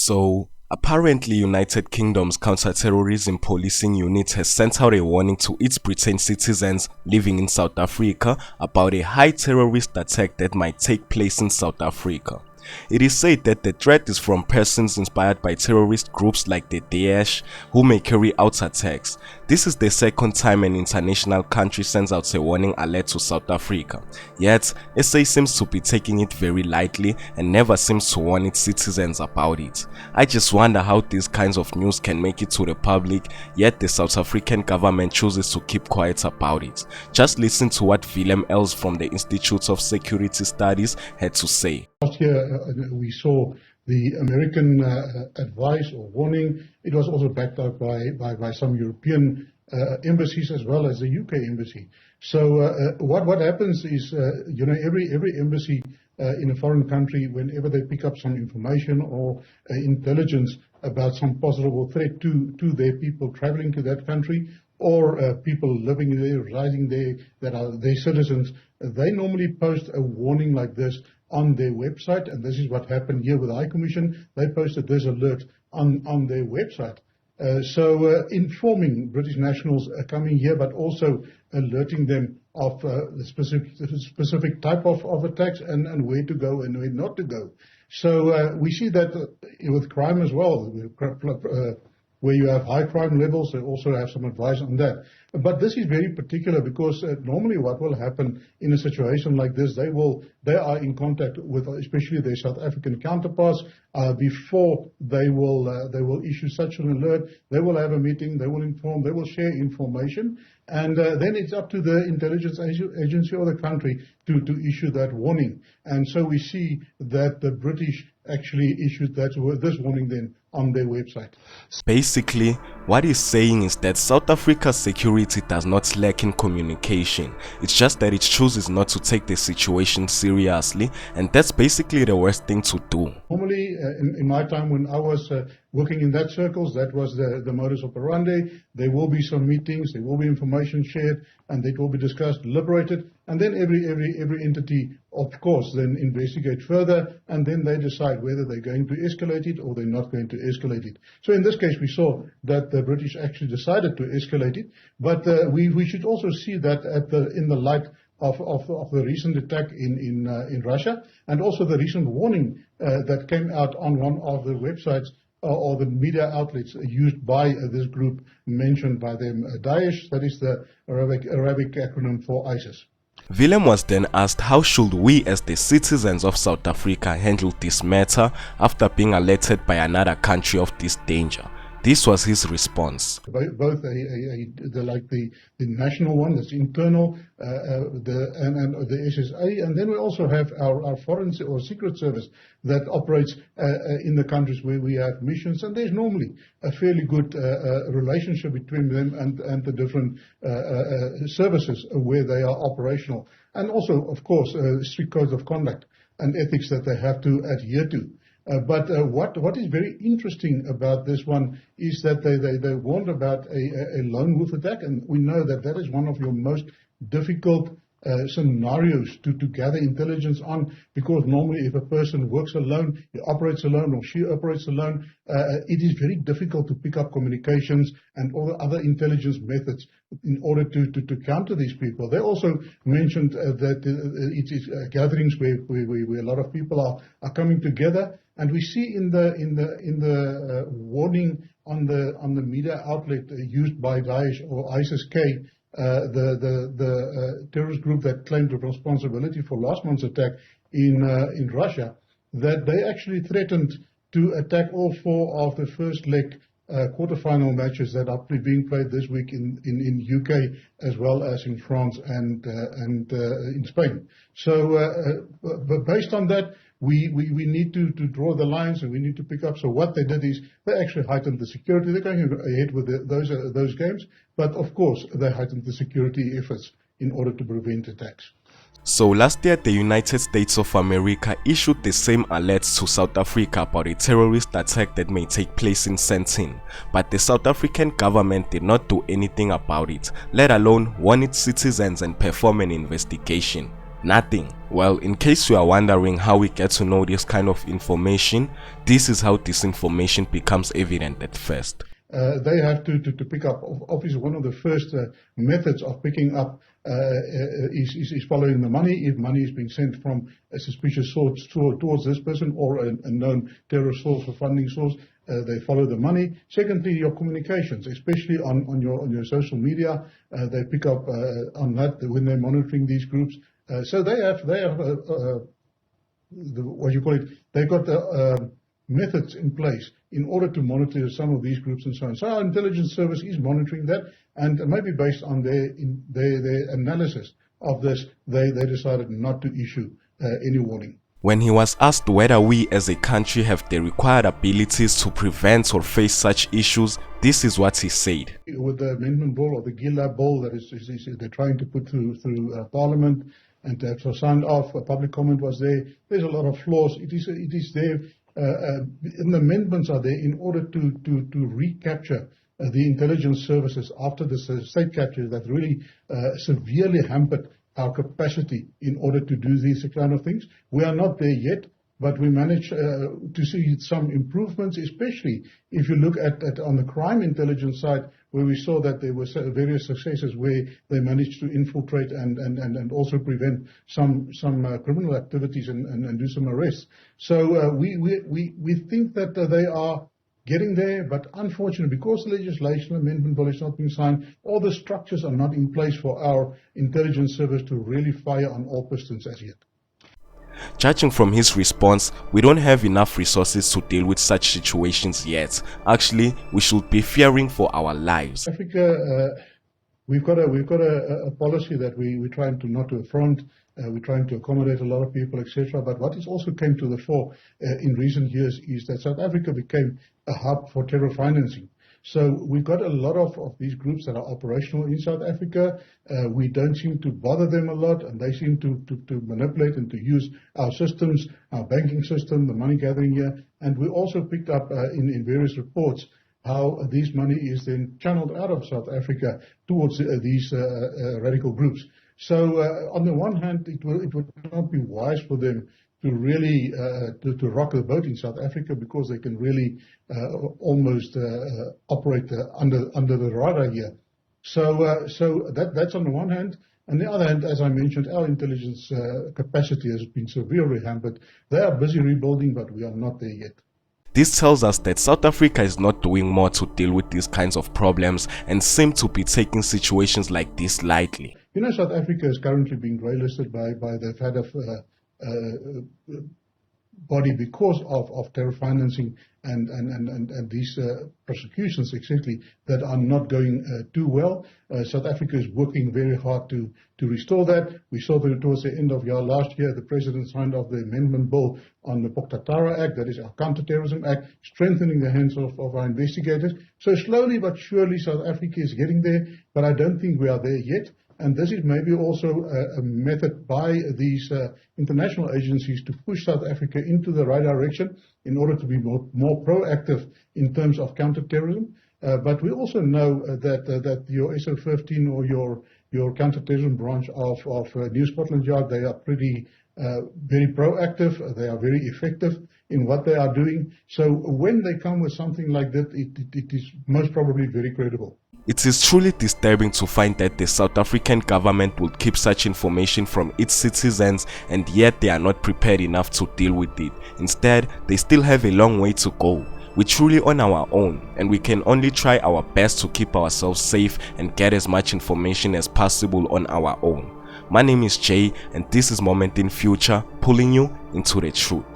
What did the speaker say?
So, apparently United Kingdom's counter-terrorism policing unit has sent out a warning to its Britain citizens living in South Africa about a high terrorist attack that might take place in South Africa. It is said that the threat is from persons inspired by terrorist groups like the Daesh who may carry out attacks. This is the second time an international country sends out a warning alert to South Africa. Yet, SA seems to be taking it very lightly and never seems to warn its citizens about it. I just wonder how these kinds of news can make it to the public, yet the South African government chooses to keep quiet about it. Just listen to what Willem Els from the Institute of Security Studies had to say. Last year, we saw the American advice or warning. It was also backed up by some European embassies as well as the UK embassy. So what happens is, every embassy in a foreign country, whenever they pick up some information or intelligence about some possible threat to their people traveling to that country, or people living there, residing there, that are their citizens, they normally post a warning like this on their website, and this is what happened here with the High Commission. They posted this alert on their website. So informing British nationals coming here, but also alerting them of the specific type of attacks and where to go and where not to go. So we see that with crime as well. Where you have high crime levels, they also have some advice on that. But this is very particular because normally what will happen in a situation like this, they are in contact with especially their South African counterparts before they will issue such an alert. They will have a meeting, they will inform, they will share information, and then it's up to the intelligence agency or the country to issue that warning. And so we see that the British actually issued this warning then on their website. Basically, what he's saying is that South Africa's security does not lack in communication. It's just that it chooses not to take the situation seriously, and that's basically the worst thing to do. Normally, in my time when I was working in that circles, that was the modus operandi. There will be some meetings, there will be information shared, and it will be discussed, deliberated, and then every entity, of course, then investigate further, and then they decide whether they're going to escalate it or they're not going to escalate it. So in this case, we saw that the British actually decided to escalate it, but we should also see that in the light of the recent attack in Russia, and also the recent warning that came out on one of the websites or the media outlets used by this group mentioned by them, Daesh, that is the Arabic acronym for ISIS. Willem was then asked how should we as the citizens of South Africa handle this matter after being alerted by another country of this danger. This was his response. Both the national one, that's internal, and the SSA, and then we also have our foreign or secret service that operates in the countries where we have missions, and there's normally a fairly good relationship between them and the different services where they are operational, and also, of course, strict codes of conduct and ethics that they have to adhere to. But what is very interesting about this one is that they warned about a lone wolf attack, and we know that is one of your most difficult scenarios to gather intelligence on, because normally if a person works alone, he operates alone or she operates alone, it is very difficult to pick up communications and all the other intelligence methods in order to counter these people. They also mentioned that it is gatherings where a lot of people are coming together. And we see in the warning on the media outlet used by Daesh or ISIS-K, the terrorist group that claimed responsibility for last month's attack in Russia, that they actually threatened to attack all four of the first leg quarterfinal matches that are being played this week in UK as well as in France and in Spain. So, but based on that, we need to draw the lines, and we need to pick up. So what they did is they actually heightened the security. They're going ahead with those games, but of course they heightened the security efforts in order to prevent attacks. So last year, the United States of America issued the same alerts to South Africa about a terrorist attack that may take place in Sandton, but the South African government did not do anything about it, let alone warn its citizens and perform an investigation. Nothing. Well, in case you are wondering how we get to know this kind of information, this is how disinformation becomes evident at first. They have to pick up. Obviously, one of the first methods of picking up is following the money. If money is being sent from a suspicious source towards this person or a known terrorist source or funding source, they follow the money. Secondly, your communications, especially on your social media, they pick up on that when they're monitoring these groups. So they have what you call it. They've got the methods in place in order to monitor some of these groups and so on. So our intelligence service is monitoring that, and maybe based on their analysis of this, they decided not to issue any warning. When he was asked whether we as a country have the required abilities to prevent or face such issues, this is what he said. With the amendment bill or the GILA bill that they're trying to put through Parliament and to have signed off, a public comment was there. There's a lot of flaws. It is there. And the amendments are there in order to recapture the intelligence services after the state capture that really severely hampered our capacity in order to do these kind of things. We are not there yet, but we managed to see some improvements, especially if you look at on the crime intelligence side, where we saw that there were various successes where they managed to infiltrate and also prevent some criminal activities and do some arrests. So we think that they are getting there, but unfortunately, because the legislation amendment bill is not being signed, all the structures are not in place for our intelligence service to really fire on all pistons as yet. Judging from his response, we don't have enough resources to deal with such situations yet. Actually, we should be fearing for our lives. Africa, we've got a policy that we're trying to not to affront. We're trying to accommodate a lot of people, etc. But what is also came to the fore in recent years is that South Africa became a hub for terror financing. So we've got a lot of these groups that are operational in South Africa. We don't seem to bother them a lot, and they seem to manipulate and to use our systems, our banking system, the money gathering here. And we also picked up in various reports how this money is then channeled out of South Africa towards these radical groups. So on the one hand, it would not be wise for them to really to rock the boat in South Africa, because they can really almost operate under the radar here. So that's on the one hand. On the other hand, as I mentioned, our intelligence capacity has been severely hampered. They are busy rebuilding, but we are not there yet. This tells us that South Africa is not doing more to deal with these kinds of problems and seem to be taking situations like this lightly. You know, South Africa is currently being greylisted by the FATF body because of terror financing and these prosecutions exactly that are not going too well. South Africa is working very hard to restore that. We saw that towards the end of last year, the President signed off the amendment bill on the Poktatara Act, that is our Counterterrorism Act, strengthening the hands of our investigators. So slowly but surely South Africa is getting there, but I don't think we are there yet. And this is maybe also a method by these international agencies to push South Africa into the right direction in order to be more proactive in terms of counterterrorism. But we also know that your SO15 or your counterterrorism branch of New Scotland Yard, they are pretty very proactive. They are very effective in what they are doing. So when they come with something like that, it is most probably very credible. It is truly disturbing to find that the South African government will keep such information from its citizens, and yet they are not prepared enough to deal with it. Instead, they still have a long way to go. We're truly on our own, and we can only try our best to keep ourselves safe and get as much information as possible on our own. My name is Jay, and this is Moment in Future, pulling you into the truth.